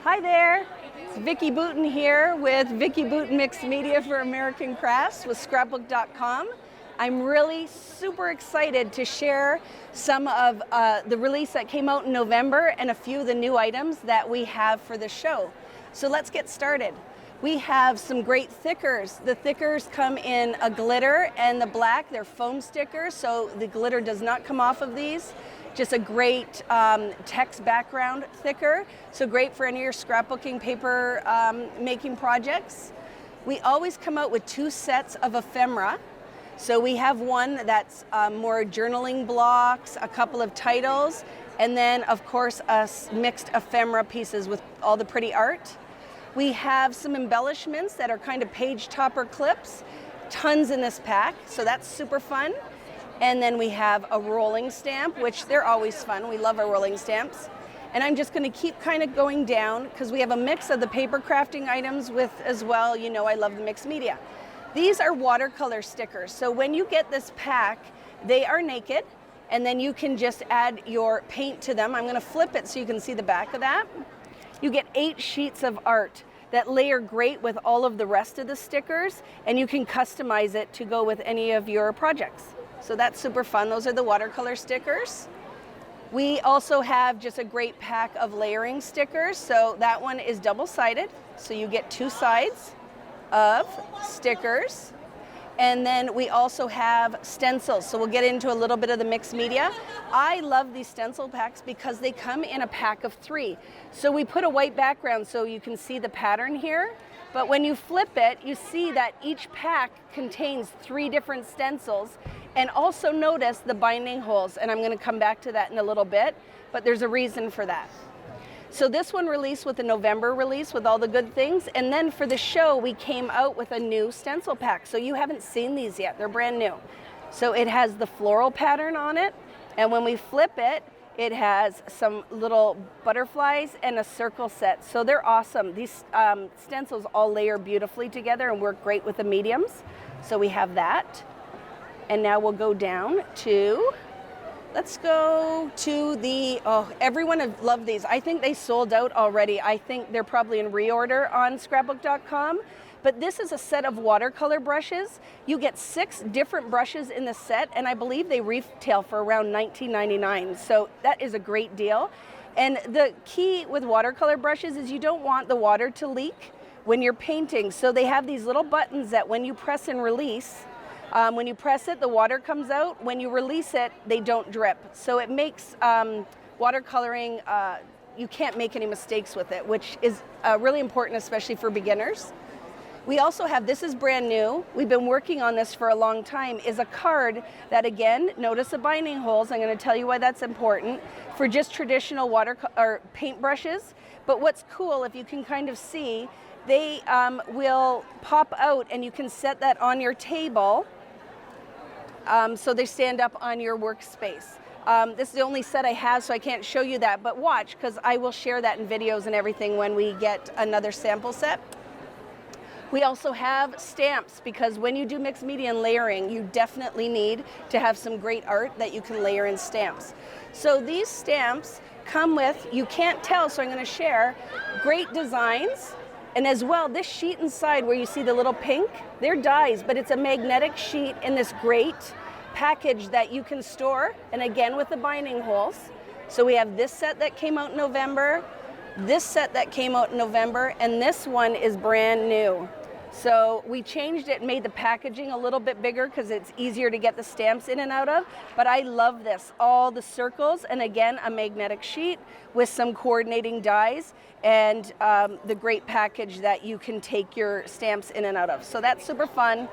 Hi there, it's Vicki Boutin here with Vicki Boutin Mixed Media for American Crafts with Scrapbook.com. I'm really super excited to share some of the release that came out in November and a few of the new items that we have for the show. So let's get started. We have some great thickers. The thickers come in a glitter and the black. They're foam stickers, so the glitter does not come off of these. Just a great text background thicker, so great for any of your scrapbooking paper making projects. We always come out with 2 sets of ephemera. So we have one that's more journaling blocks, a couple of titles, and then of course mixed ephemera pieces with all the pretty art. We have some embellishments that are kind of page topper clips, tons in this pack, so that's super fun. And then we have a rolling stamp, which they're always fun. We love our rolling stamps. And I'm just going to keep kind of going down because we have a mix of the paper crafting items with as well. You know I love the mixed media. These are watercolor stickers. So when you get this pack, they are naked, and then you can just add your paint to them. I'm going to flip it so you can see the back of that. You get 8 sheets of art that layer great with all of the rest of the stickers, and you can customize it to go with any of your projects. So that's super fun. Those are the watercolor stickers. We also have just a great pack of layering stickers. So that one is double-sided. So you get 2 sides of stickers. And then we also have stencils. So we'll get into a little bit of the mixed media. I love these stencil packs because they come in a pack of 3. So we put a white background so you can see the pattern here. But when you flip it, you see that each pack contains 3 different stencils. And also notice the binding holes, and I'm going to come back to that in a little bit, but there's a reason for that. So this one released with the November release with all the good things, and then for the show we came out with a new stencil pack. So you haven't seen these yet, they're brand new. So it has the floral pattern on it, and when we flip it, it has some little butterflies and a circle set. So they're awesome. These stencils all layer beautifully together and work great with the mediums. So we have that. And now we'll go down to, let's go to the, everyone have loved these. I think they sold out already. I think they're probably in reorder on Scrapbook.com. But this is a set of watercolor brushes. You get 6 different brushes in the set, and I believe they retail for around $19.99. So that is a great deal. And the key with watercolor brushes is you don't want the water to leak when you're painting. So they have these little buttons that when you press and release, when you press it, the water comes out. When you release it, they don't drip. So it makes watercoloring, you can't make any mistakes with it, which is really important, especially for beginners. We also have, this is brand new, we've been working on this for a long time, is a card that, again, notice the binding holes. I'm going to tell you why that's important, for just traditional paint brushes. But what's cool, if you can kind of see, they will pop out and you can set that on your table. So they stand up on your workspace. This is the only set I have, so I can't show you that, but watch, because I will share that in videos and everything when we get another sample set. We also have stamps, because when you do mixed media and layering, you definitely need to have some great art that you can layer in stamps. So these stamps come with, you can't tell, so I'm going to share, great designs. And as well, this sheet inside where you see the little pink, they're dies, but it's a magnetic sheet in this great package that you can store, and again with the binding holes. So we have this set that came out in November, this set that came out in November, and this one is brand new. So we changed it and made the packaging a little bit bigger because it's easier to get the stamps in and out of. But I love this, all the circles, and again, a magnetic sheet with some coordinating dies, and the great package that you can take your stamps in and out of. So that's super fun.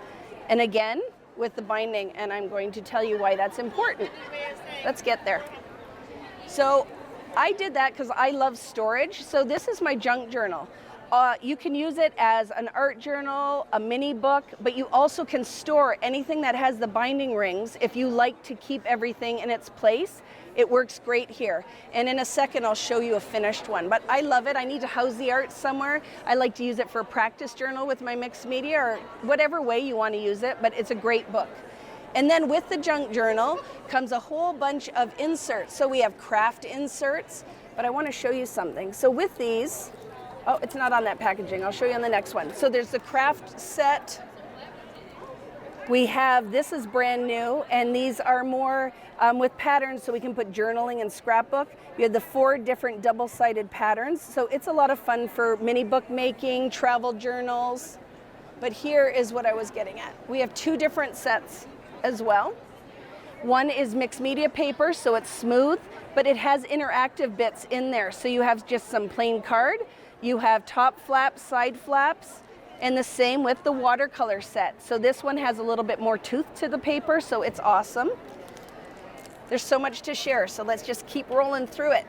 And again, with the binding, and I'm going to tell you why that's important. Let's get there. So I did that because I love storage. So this is my junk journal. You can use it as an art journal, a mini book, but you also can store anything that has the binding rings if you like to keep everything in its place. It works great here. And in a second, I'll show you a finished one. But I love it. I need to house the art somewhere. I like to use it for a practice journal with my mixed media, or whatever way you want to use it, but it's a great book. And then with the junk journal comes a whole bunch of inserts. So we have craft inserts, but I want to show you something. So with these, Oh, it's not on that packaging. I'll show you on the next one. So there's the craft set. We have, this is brand new, and these are more with patterns, so we can put journaling and scrapbook. You have the 4 different double-sided patterns, so it's a lot of fun for mini bookmaking, travel journals. But here is what I was getting at. We have 2 different sets as well. One is mixed media paper, so it's smooth, but it has interactive bits in there. So you have just some plain card, you have top flaps, side flaps, and the same with the watercolor set. So this one has a little bit more tooth to the paper, so it's awesome. There's so much to share, so let's just keep rolling through it.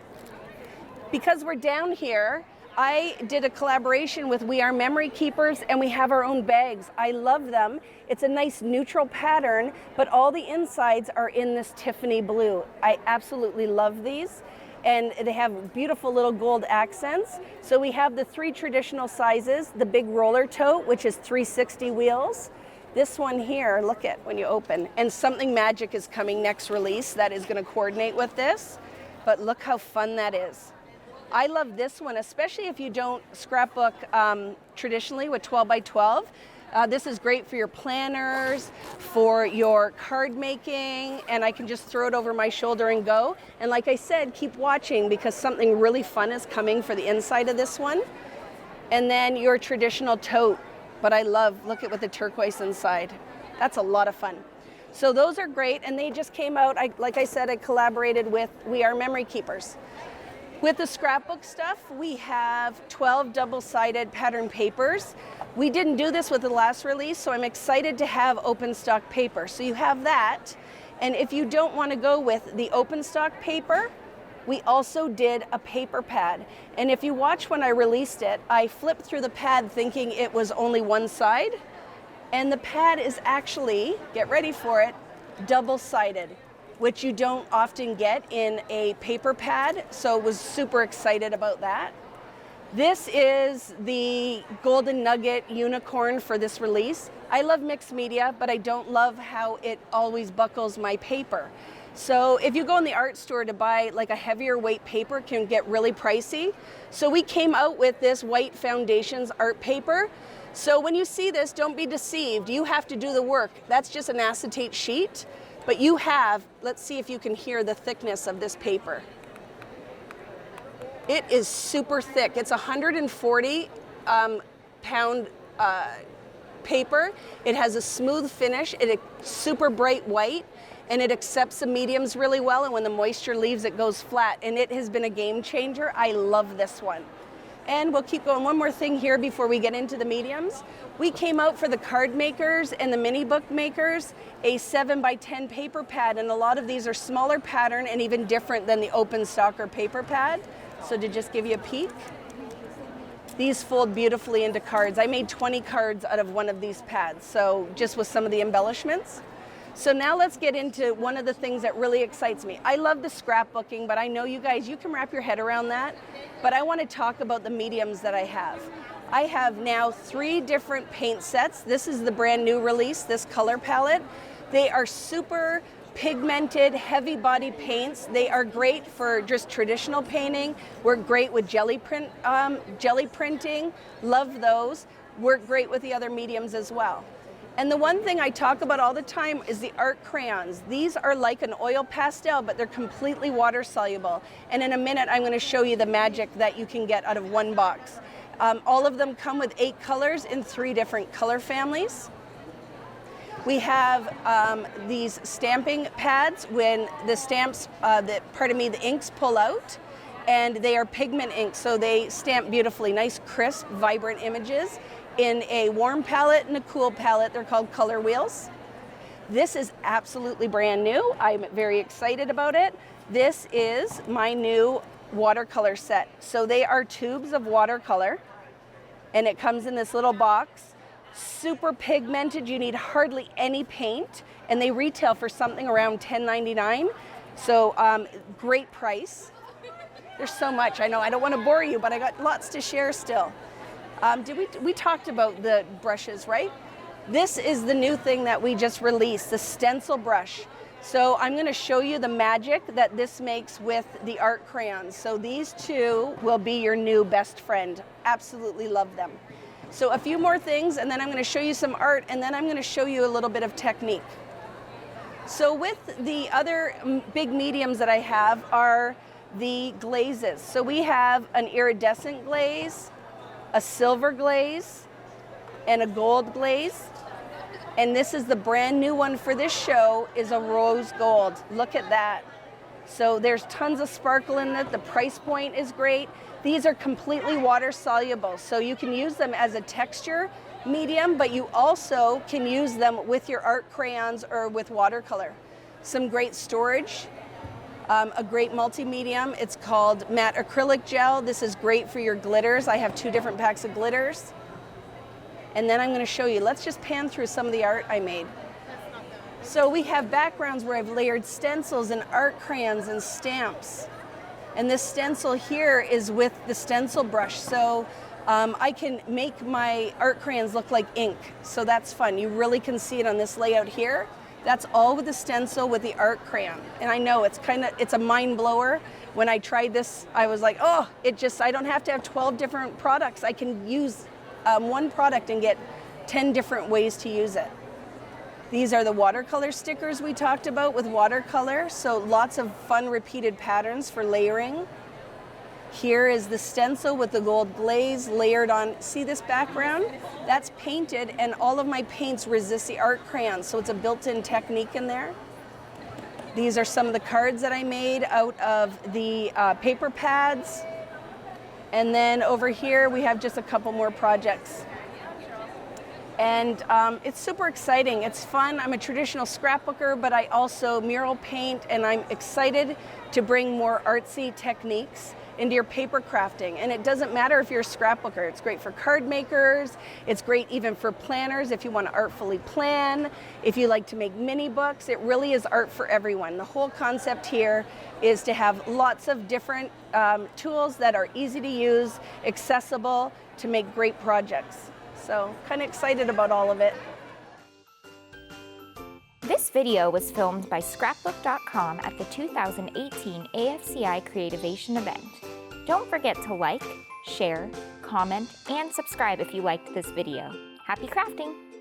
Because we're down here, I did a collaboration with We Are Memory Keepers, and we have our own bags. I love them. It's a nice neutral pattern, but all the insides are in this Tiffany blue. I absolutely love these. And they have beautiful little gold accents. So we have the 3 traditional sizes, the big roller tote, which is 360 wheels. This one here, look at when you open, and Something Magic is coming next release that is gonna coordinate with this, but look how fun that is. I love this one, especially if you don't scrapbook traditionally with 12 by 12. This is great for your planners, for your card making, and I can just throw it over my shoulder and go. And like I said, keep watching because something really fun is coming for the inside of this one. And then your traditional tote, but I love, look at with the turquoise inside. That's a lot of fun. So those are great, and they just came out, like I said, I collaborated with We Are Memory Keepers. With the scrapbook stuff, we have 12 double-sided pattern papers. We didn't do this with the last release, so I'm excited to have open stock paper. So you have that, and if you don't want to go with the open stock paper, we also did a paper pad. And if you watch when I released it, I flipped through the pad thinking it was only one side, and the pad is actually, get ready for it, double-sided, which you don't often get in a paper pad, so was super excited about that. This is the Golden Nugget Unicorn for this release. I love mixed media, but I don't love how it always buckles my paper. So if you go in the art store to buy like a heavier weight paper, it can get really pricey. So we came out with this White Foundations art paper. So when you see this, don't be deceived. You have to do the work. That's just an acetate sheet. But you have, let's see if you can hear the thickness of this paper. It is super thick. It's 140 pound paper. It has a smooth finish. It's super bright white, and it accepts the mediums really well, and when the moisture leaves, it goes flat, and it has been a game changer. I love this one. And we'll keep going. One more thing here before we get into the mediums. We came out for the card makers and the mini book makers, a 7 by 10 paper pad, and a lot of these are smaller pattern and even different than the open stock or paper pad. So to just give you a peek, these fold beautifully into cards. I made 20 cards out of one of these pads, so just with some of the embellishments. So now let's get into one of the things that really excites me. I love the scrapbooking, but I know you guys, you can wrap your head around that. But I want to talk about the mediums that I have. I have now 3 different paint sets. This is the brand new release, this color palette. They are super pigmented, heavy body paints. They are great for just traditional painting. Work great with jelly printing. Love those. Work great with the other mediums as well. And the one thing I talk about all the time is the art crayons. These are like an oil pastel, but they're completely water soluble. And in a minute, I'm going to show you the magic that you can get out of one box. All of them come with 8 colors in 3 different color families. We have these stamping pads when the stamps, the inks pull out, and they are pigment inks, so they stamp beautifully, nice, crisp, vibrant images. In a warm palette and a cool palette. They're called color wheels. This is absolutely brand new. I'm very excited about it. This is my new watercolor set. So they are tubes of watercolor, and it comes in this little box. Super pigmented, you need hardly any paint, and they retail for something around $10.99. So great price. There's so much, I know, I don't want to bore you, but I got lots to share still. We talked about the brushes, right? This is the new thing that we just released, the stencil brush. So I'm going to show you the magic that this makes with the art crayons. So these two will be your new best friend. Absolutely love them. So a few more things, and then I'm going to show you some art, and then I'm going to show you a little bit of technique. So with the other big mediums that I have are the glazes. So we have an iridescent glaze, a silver glaze, and a gold glaze. And this is the brand new one for this show, is a rose gold. Look at that. So there's tons of sparkle in it. The price point is great. These are completely water soluble, so you can use them as a texture medium, but you also can use them with your art crayons or with watercolor. Some great storage, a great multi-medium. It's called matte acrylic gel. This is great for your glitters. I have 2 different packs of glitters. And then I'm going to show you. Let's just pan through some of the art I made. So we have backgrounds where I've layered stencils and art crayons and stamps. And this stencil here is with the stencil brush. So I can make my art crayons look like ink. So that's fun. You really can see it on this layout here. That's all with the stencil with the art crayon. And I know it's a mind blower. When I tried this, I was like, oh, I don't have to have 12 different products. I can use one product and get 10 different ways to use it. These are the watercolor stickers we talked about with watercolor. So lots of fun repeated patterns for layering. Here is the stencil with the gold glaze layered on. See this background? That's painted, and all of my paints resist the art crayons, so it's a built-in technique in there. These are some of the cards that I made out of the paper pads. And then over here we have just a couple more projects. And it's super exciting. It's fun. I'm a traditional scrapbooker, but I also mural paint, and I'm excited to bring more artsy techniques into your paper crafting. And it doesn't matter if you're a scrapbooker. It's great for card makers. It's great even for planners if you want to artfully plan. If you like to make mini books, it really is art for everyone. The whole concept here is to have lots of different tools that are easy to use, accessible, to make great projects. So kind of excited about all of it. This video was filmed by Scrapbook.com at the 2018 AFCI Creativation event. Don't forget to like, share, comment, and subscribe if you liked this video. Happy crafting!